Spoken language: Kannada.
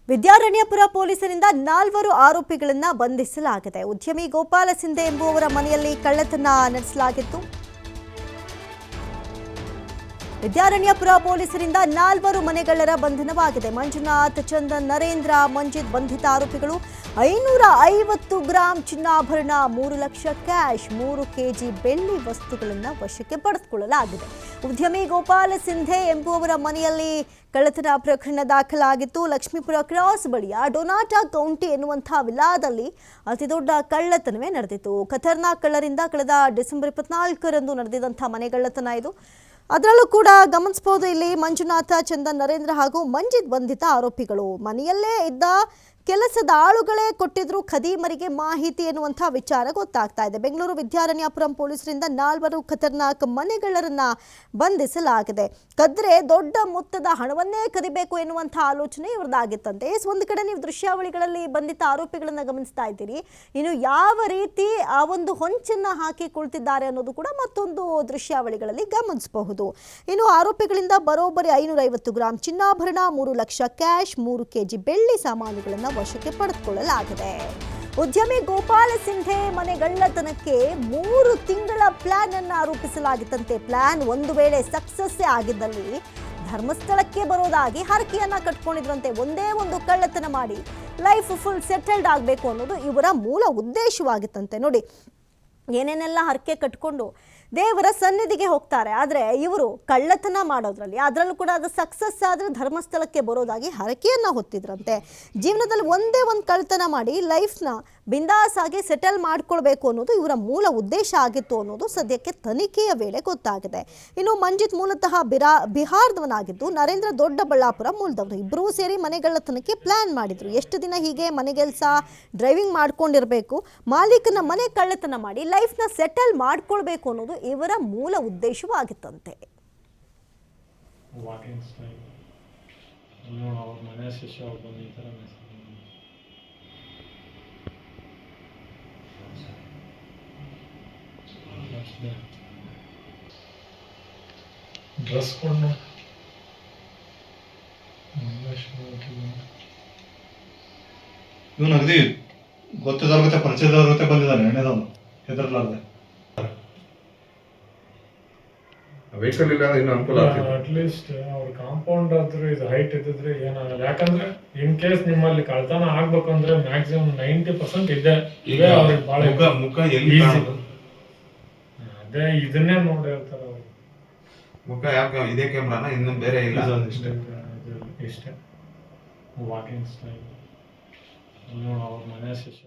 ವಿದ್ಯಾರಣ್ಯಪುರ ಪೊಲೀಸರಿಂದ 4 ಆರೋಪಿಗಳನ್ನು ಬಂಧಿಸಲಾಗಿದೆ. ಉದ್ಯಮಿ ಗೋಪಾಲ ಸಿಂಧೆ ಎಂಬುವವರ ಮನೆಯಲ್ಲಿ ಕಳ್ಳತನ ನಡೆಸಲಾಗಿತ್ತು. ವಿದ್ಯಾರಣ್ಯಪುರ ಪೊಲೀಸರಿಂದ 4 ಮನೆಗಳ್ಳರ ಬಂಧನವಾಗಿದೆ. ಮಂಜುನಾಥ್, ಚಂದನ್, ನರೇಂದ್ರ, ಮಂಜಿತ್ ಬಂಧಿತ ಆರೋಪಿಗಳು 550 ಗ್ರಾಂ ಚಿನ್ನಾಭರಣ, 3 ಲಕ್ಷ ಕ್ಯಾಶ್, 3 ಕೆಜಿ ಬೆಳ್ಳಿ ವಸ್ತುಗಳನ್ನು ವಶಕ್ಕೆ ಪಡೆದುಕೊಳ್ಳಲಾಗಿದೆ. ಉದ್ಯಮಿ ಗೋಪಾಲ ಸಿಂಧೆ ಎಂಬುವವರ ಮನೆಯಲ್ಲಿ ಕಳ್ಳತನ ಪ್ರಕರಣ ದಾಖಲಾಗಿತ್ತು. ಲಕ್ಷ್ಮೀಪುರ ಕ್ರಾಸ್ ಬಳಿಯ ಡೊನಾಟಾ ಕೌಂಟಿ ಎನ್ನುವಂತಹ ವಿಲಾದಲ್ಲಿ ಅತಿದೊಡ್ಡ ಕಳ್ಳತನವೇ ನಡೆದಿತ್ತು. ಖತರ್ನಾಕ್ ಕಳ್ಳರಿಂದ ಕಳೆದ ಡಿಸೆಂಬರ್ 24ರಂದು ನಡೆದಿದ್ದಂತಹ ಮನೆಗಳ್ಳತನ ಇದು. ಅದರಲ್ಲೂ ಕೂಡ ಗಮನಿಸಬಹುದು, ಇಲ್ಲಿ ಮಂಜುನಾಥ, ಚಂದನ್, ನರೇಂದ್ರ ಹಾಗೂ ಮಂಜಿತ್ ಬಂಧಿತ ಆರೋಪಿಗಳು. ಮನೆಯಲ್ಲೇ ಇದ್ದ ಕೆಲಸದ ಆಳುಗಳೇ ಕೊಟ್ಟಿದ್ರು ಖದೀಮರಿಗೆ ಮಾಹಿತಿ ಎನ್ನುವಂಥ ವಿಚಾರ ಗೊತ್ತಾಗ್ತಾ ಇದೆ. ಬೆಂಗಳೂರು ವಿದ್ಯಾರಣ್ಯಪುರಂ ಪೊಲೀಸರಿಂದ 4 ಖತರ್ನಾಕ್ ಮನೆಗಳ್ಳರನ್ನ ಬಂಧಿಸಲಾಗಿದೆ. ಕದ್ರೆ ದೊಡ್ಡ ಮೊತ್ತದ ಹಣವನ್ನೇ ಕದಿಬೇಕು ಎನ್ನುವಂಥ ಆಲೋಚನೆ ಇವ್ರದ್ದಾಗಿತ್ತಂತೆ. ಒಂದು ಕಡೆ ನೀವು ದೃಶ್ಯಾವಳಿಗಳಲ್ಲಿ ಬಂಧಿತ ಆರೋಪಿಗಳನ್ನ ಗಮನಿಸ್ತಾ ಇದ್ದೀರಿ. ಇನ್ನು ಯಾವ ರೀತಿ ಆ ಒಂದು ಹೊಂಚನ್ನ ಹಾಕಿ ಕುಳಿತಿದ್ದಾರೆ ಅನ್ನೋದು ಕೂಡ ಮತ್ತೊಂದು ದೃಶ್ಯಾವಳಿಗಳಲ್ಲಿ ಗಮನಿಸಬಹುದು. ಇನ್ನು ಆರೋಪಿಗಳಿಂದ ಬರೋಬ್ಬರಿ 550 ಗ್ರಾಂ ಚಿನ್ನಾಭರಣ, 3 ಲಕ್ಷ ಕ್ಯಾಶ್, 3 ಕೆಜಿ ಬೆಳ್ಳಿ ಸಾಮಾನುಗಳನ್ನು ವಶಕ್ಕೆ ಪಡೆದುಕೊಳ್ಳಲಾಗಿದೆ. ಉದ್ಯಮಿ ಗೋಪಾಲ ಸಿಂಧೆ ಮನೆಗಳ್ಳತನಕ್ಕೆ 3 ತಿಂಗಳ ಪ್ಲಾನ್ ಅನ್ನು ರೂಪಿಸಲಾಗಿತ್ತಂತೆ. ಪ್ಲಾನ್ ಒಂದು ವೇಳೆ ಸಕ್ಸಸ್ ಆಗಿದ್ದಲ್ಲಿ ಧರ್ಮಸ್ಥಳಕ್ಕೆ ಬರೋದಾಗಿ ಹರಕೆಯನ್ನ ಕಟ್ಕೊಂಡಿದ್ರಂತೆ. ಒಂದೇ ಒಂದು ಕಳ್ಳತನ ಮಾಡಿ ಲೈಫ್ ಫುಲ್ ಸೆಟಲ್ಡ್ ಆಗಬೇಕು ಅನ್ನೋದು ಇವರ ಮೂಲ ಉದ್ದೇಶವಾಗಿತ್ತಂತೆ. ನೋಡಿ, ಏನೇನೆಲ್ಲ ಹರಕೆ ಕಟ್ಕೊಂಡು ದೇವರ ಸನ್ನಿಧಿಗೆ ಹೋಗ್ತಾರೆ, ಆದರೆ ಇವರು ಕಳ್ಳತನ ಮಾಡೋದ್ರಲ್ಲಿ, ಅದರಲ್ಲೂ ಕೂಡ ಅದು ಸಕ್ಸಸ್ ಆದರೆ ಧರ್ಮಸ್ಥಳಕ್ಕೆ ಬರೋದಾಗಿ ಹರಕೆಯನ್ನು ಹೊತ್ತಿದ್ರಂತೆ. ಜೀವನದಲ್ಲಿ ಒಂದೇ ಒಂದು ಕಳ್ಳತನ ಮಾಡಿ ಲೈಫ್ನ ಬಿಂದಾಸ್ ಆಗಿ ಸೆಟಲ್ ಮಾಡ್ಕೊಳ್ಬೇಕು ಅನ್ನೋದು ಇವರ ಮೂಲ ಉದ್ದೇಶ ಆಗಿತ್ತು ಅನ್ನೋದು ಸದ್ಯಕ್ಕೆ ತನಿಖೆಯ ವೇಳೆ ಗೊತ್ತಾಗಿದೆ. ಇನ್ನು ಮಂಜಿತ್ ಮೂಲತಃ ಬಿಹಾರದವನಾಗಿದ್ದು, ನರೇಂದ್ರ ದೊಡ್ಡಬಳ್ಳಾಪುರ ಮೂಲದವರು. ಇಬ್ಬರೂ ಸೇರಿ ಮನೆಗಳ್ಳತನಕ್ಕೆ ಪ್ಲಾನ್ ಮಾಡಿದ್ರು. ಎಷ್ಟು ದಿನ ಹೀಗೆ ಮನೆಗೆಲ್ಸ ಡ್ರೈವಿಂಗ್ ಮಾಡ್ಕೊಂಡಿರಬೇಕು, ಮಾಲೀಕನ ಮನೆ ಕಳ್ಳತನ ಮಾಡಿ ಲೈಫ್ನ ಸೆಟಲ್ ಮಾಡ್ಕೊಳ್ಬೇಕು ಅನ್ನೋದು ಇವರ ಮೂಲ ಉದ್ದೇಶವಾಗಿತ್ತಂತೆ. ಡ್ರೆಸ್ ಕೊಂಡು ಇವನು ಅಗದಿ ಗೊತ್ತಿದ್ದವ್ರ ಜೊತೆ ಪರಿಚಯದವ್ರ ಜೊತೆ ಬಂದಿದ್ದಾನೆ. ಎಣ್ಣೆದವನು ಹೆದರ್ಲಾರ್ದೆ. ವೆಹಿಕಲ್ ಇಲ್ಲ ಇನ್ನು ಅನುಕೂಲ ಆಗ್ತದೆ. ಅಟ್ಲೀಸ್ಟ್ ಅವ್ರ ಕಾಂಪೌಂಡ್ ಆದ್ರೂ ಇದು ಹೈಟ್ ಇದ್ದಿದ್ರೆ ಏನಾಗಲ್ಲ. ಯಾಕಂದ್ರೆ ಇನ್ ಕೇಸ್ ನಿಮ್ಮಲ್ಲಿ ಕಳ್ತನ ಆಗ್ಬೇಕಂದ್ರೆ ಮ್ಯಾಕ್ಸಿಮಮ್ 90% ಇದೆ. ಅವ್ರಿಗೆ ಬಹಳ ಮುಖ ಎಲ್ಲಿ ಅದೇ ಇದನ್ನೇ ನೋಡಿ ಹೇಳ್ತಾರೆ ಅವ್ರು. ಮುಖ ಯಾಕೆ ಇದೇ ಕ್ಯಾಮ್ರಾನ ಇನ್ನು ಬೇರೆ ಇಲ್ಲ. ಇಷ್ಟೇ ವಾಕಿಂಗ್ ಸ್ಟೈಲ್. ಅವ್ರ ಮನೆ ಶಿಷ್ಯ.